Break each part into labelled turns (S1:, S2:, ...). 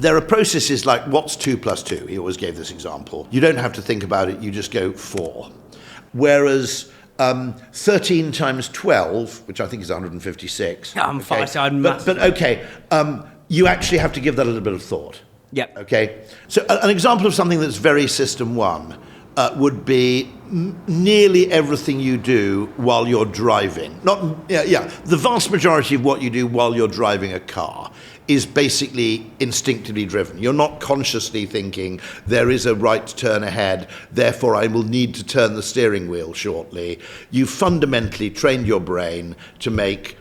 S1: there are processes like what's 2 plus 2? He always gave this example. You don't have to think about it, you just go 4. Whereas 13 times 12, which I think is 156.
S2: I'm fine.
S1: But okay, you actually have to give that a little bit of thought.
S2: Yep.
S1: Okay. So an example of something that's very system one would be nearly everything you do while you're driving. The vast majority of what you do while you're driving a car is basically instinctively driven. You're not consciously thinking there is a right turn ahead, therefore I will need to turn the steering wheel shortly. You fundamentally trained your brain to make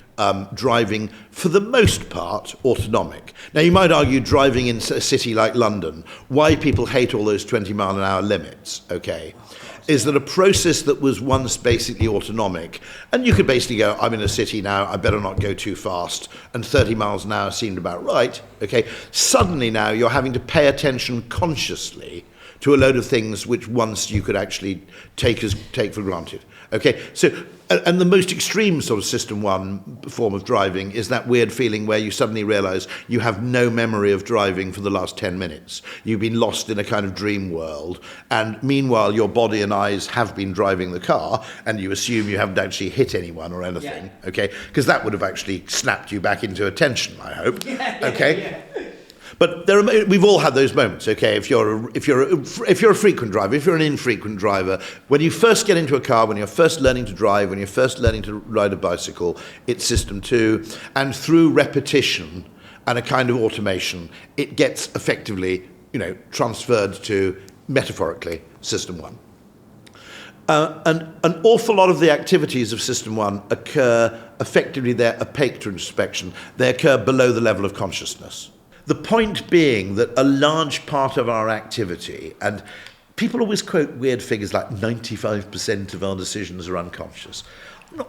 S1: driving, for the most part, autonomic. Now, you might argue driving in a city like London, why people hate all those 20-mile-an-hour limits, okay, is that a process that was once basically autonomic, and you could basically go, I'm in a city now, I better not go too fast, and 30 miles an hour seemed about right, okay, suddenly now you're having to pay attention consciously to a load of things which once you could actually take for granted. Okay, so, and the most extreme sort of system one form of driving is that weird feeling where you suddenly realize you have no memory of driving for the last 10 minutes. You've been lost in a kind of dream world, and meanwhile your body and eyes have been driving the car, and you assume you haven't actually hit anyone or anything, okay? Because that would have actually snapped you back into attention, I hope, okay? But we've all had those moments, okay? If you're a frequent driver, if you're an infrequent driver, when you first get into a car, when you're first learning to drive, when you're first learning to ride a bicycle, it's system 2, and through repetition and a kind of automation, it gets effectively, transferred to, metaphorically, system 1. And an awful lot of the activities of system 1 occur effectively, they're opaque to introspection. They occur below the level of consciousness. The point being that a large part of our activity, and people always quote weird figures like 95% of our decisions are unconscious.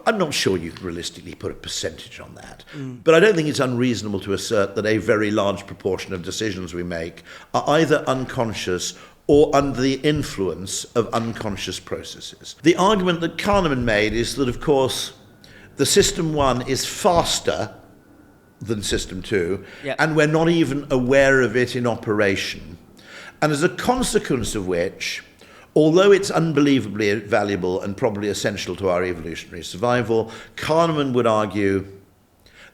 S1: I'm not sure you can realistically put a percentage on that, but I don't think it's unreasonable to assert that a very large proportion of decisions we make are either unconscious or under the influence of unconscious processes. The argument that Kahneman made is that, of course, the system 1 is faster than system 2, and we're not even aware of it in operation. And as a consequence of which, although it's unbelievably valuable and probably essential to our evolutionary survival, Kahneman would argue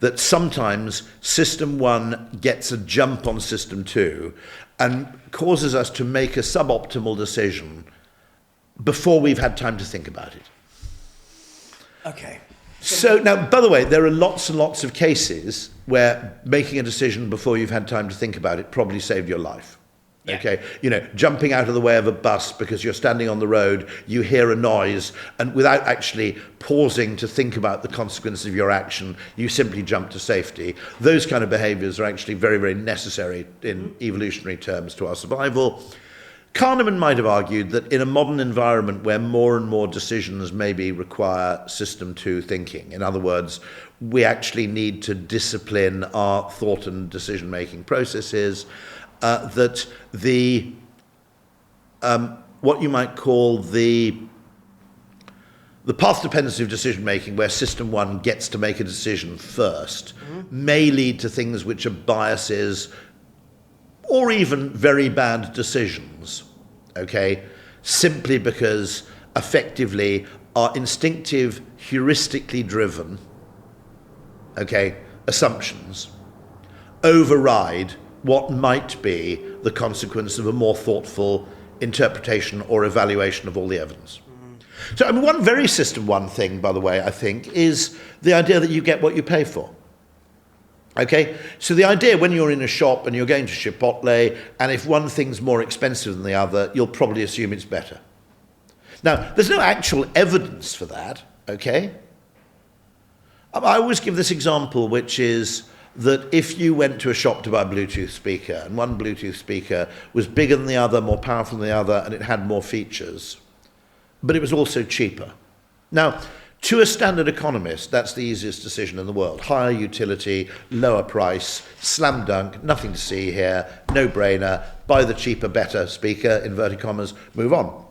S1: that sometimes system 1 gets a jump on system 2 and causes us to make a suboptimal decision before we've had time to think about it.
S2: Okay.
S1: So now, by the way, there are lots and lots of cases where making a decision before you've had time to think about it probably saved your life. Yeah. Okay, jumping out of the way of a bus because you're standing on the road, you hear a noise, and without actually pausing to think about the consequences of your action, you simply jump to safety. Those kind of behaviors are actually very, very necessary in evolutionary terms to our survival. Kahneman might have argued that in a modern environment where more and more decisions maybe require system 2 thinking, in other words, we actually need to discipline our thought and decision-making processes, that the what you might call the path dependency of decision-making, where system 1 gets to make a decision first, may lead to things which are biases or even very bad decisions, okay, simply because effectively our instinctive, heuristically driven, okay, assumptions override what might be the consequence of a more thoughtful interpretation or evaluation of all the evidence. So, one very system 1 thing, by the way, I think, is the idea that you get what you pay for. Okay, so the idea when you're in a shop and you're going to Chipotle, and if one thing's more expensive than the other, you'll probably assume it's better. Now, there's no actual evidence for that, okay? I always give this example, which is that if you went to a shop to buy a Bluetooth speaker, and one Bluetooth speaker was bigger than the other, more powerful than the other, and it had more features, but it was also cheaper. Now, to a standard economist, that's the easiest decision in the world. Higher utility, lower price, slam dunk, nothing to see here, no brainer, buy the cheaper, better speaker, inverted commas, move on.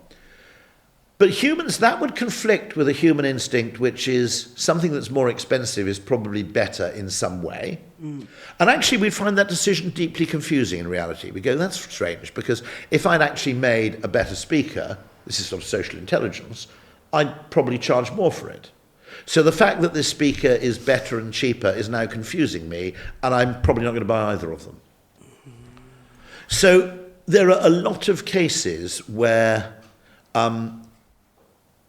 S1: But humans, that would conflict with a human instinct, which is something that's more expensive is probably better in some way. And actually, we'd find that decision deeply confusing in reality. We go, that's strange, because if I'd actually made a better speaker, this is sort of social intelligence, I'd probably charge more for it. So the fact that this speaker is better and cheaper is now confusing me, and I'm probably not going to buy either of them. So there are a lot of cases where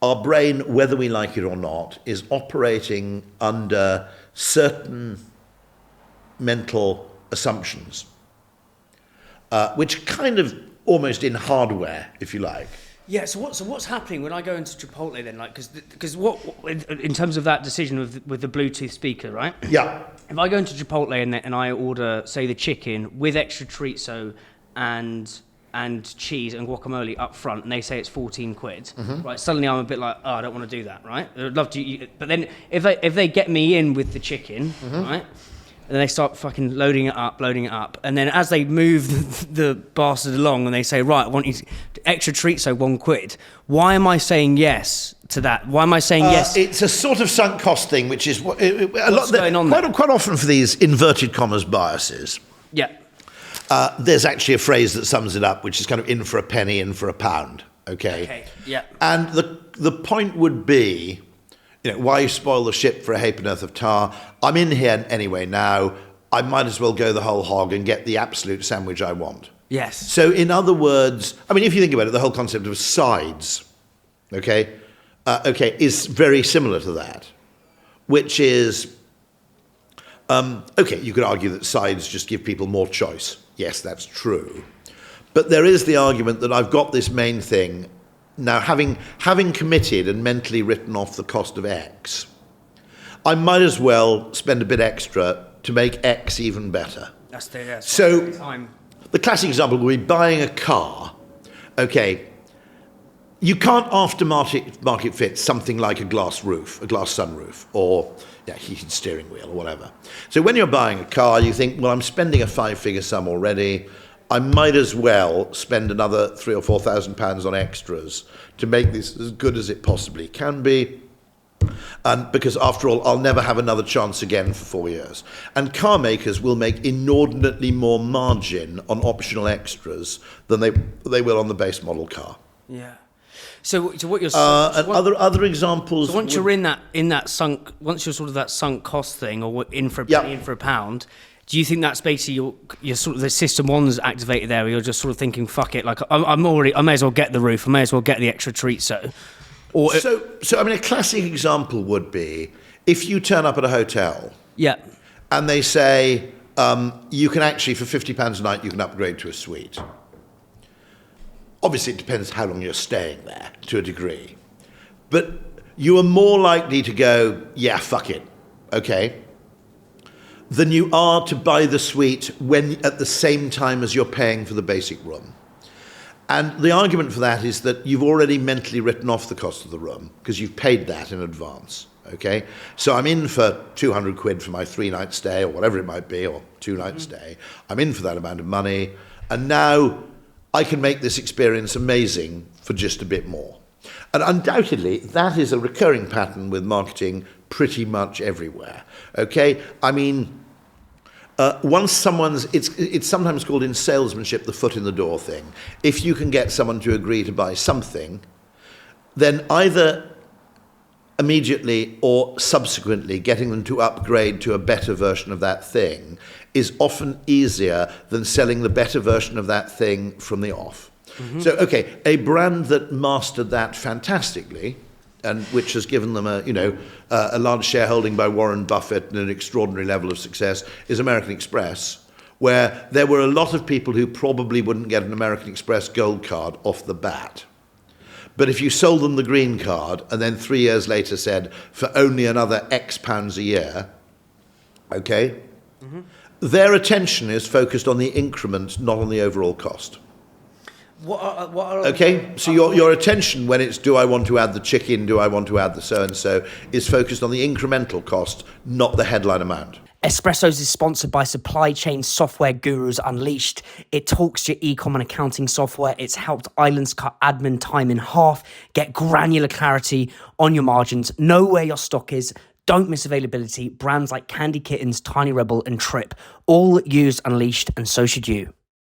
S1: our brain, whether we like it or not, is operating under certain mental assumptions, which kind of almost in hardware, if you like.
S3: Yeah. So what's happening when I go into Chipotle then? Like, because what in terms of that decision with the Bluetooth speaker, right?
S1: Yeah.
S3: If I go into Chipotle and I order, say, the chicken with extra chorizo and cheese and guacamole up front, and they say it's 14 quid, right? Suddenly I'm a bit like, oh, I don't want to do that, right? I'd love to, but then if they get me in with the chicken, right? And then they start fucking loading it up, and then as they move the bastard along, and they say, right, I want you extra treat, so 1 quid. Why am I saying yes to that? Why am I saying yes?
S1: It's a sort of sunk cost thing, which is
S3: What's going on there?
S1: Quite often for these inverted commas biases.
S3: Yeah.
S1: There's actually a phrase that sums it up, which is kind of in for a penny, in for a pound. Okay.
S3: Yeah.
S1: And the point would be, why you spoil the ship for a ha'porth of tar? I'm in here anyway now. I might as well go the whole hog and get the absolute sandwich I want.
S3: Yes.
S1: So in other words, I mean, if you think about it, the whole concept of sides, is very similar to that, which is, you could argue that sides just give people more choice. Yes, that's true. But there is the argument that I've got this main thing. Now, having committed and mentally written off the cost of X, I might as well spend a bit extra to make X even better. So the classic example would be buying a car. Okay, you can't aftermarket fit something like a glass roof, a glass sunroof, or heated steering wheel or whatever. So when you're buying a car, you think, well, I'm spending a 5-figure sum already. I might as well spend another £3,000 or £4,000 on extras to make this as good as it possibly can be. And because after all, I'll never have another chance again for 4 years. And car makers will make inordinately more margin on optional extras than they will on the base model car.
S3: Yeah. So what you're
S1: and other examples.
S3: So once you're in that sunk, once you're sort of that sunk cost thing, or in for a penny, in for a pound. Do you think that's basically your sort of the system one's activated there, where you're just sort of thinking, fuck it, like I may as well get the roof, I may as well get the extra treat, so I mean, a classic example would be if you turn up at a hotel, and they say you can actually for £50 a night you can upgrade to a suite. Obviously, it depends how long you're staying there to a degree, but you are more likely to go, yeah, fuck it, okay, than you are to buy the suite when at the same time as you're paying for the basic room. And the argument for that is that you've already mentally written off the cost of the room because you've paid that in advance, okay? So I'm in for 200 quid for my 3-night stay or whatever it might be, or 2-night stay. I'm in for that amount of money, and now I can make this experience amazing for just a bit more. And undoubtedly, that is a recurring pattern with marketing pretty much everywhere, okay? I mean, once it's sometimes called in salesmanship the foot in the door thing. If you can get someone to agree to buy something, then either immediately or subsequently getting them to upgrade to a better version of that thing is often easier than selling the better version of that thing from the off. So, okay, a brand that mastered that fantastically, and which has given them a large shareholding by Warren Buffett and an extraordinary level of success, is American Express, where there were a lot of people who probably wouldn't get an American Express gold card off the bat. But if you sold them the green card and then 3 years later said, for only another X pounds a year, okay, their attention is focused on the increment, not on the overall cost.
S2: What are
S3: Okay, so your attention when it's do I want to add the chicken, do I want to add the so-and-so, is focused on the incremental cost, not the headline amount.
S4: Espressos is sponsored by supply chain software gurus Unleashed. It talks to your e-com and accounting software. It's helped islands cut admin time in half, get granular clarity on your margins, know where your stock is, don't miss availability. Brands like Candy Kittens, Tiny Rebel and Trip all use Unleashed, and so should you.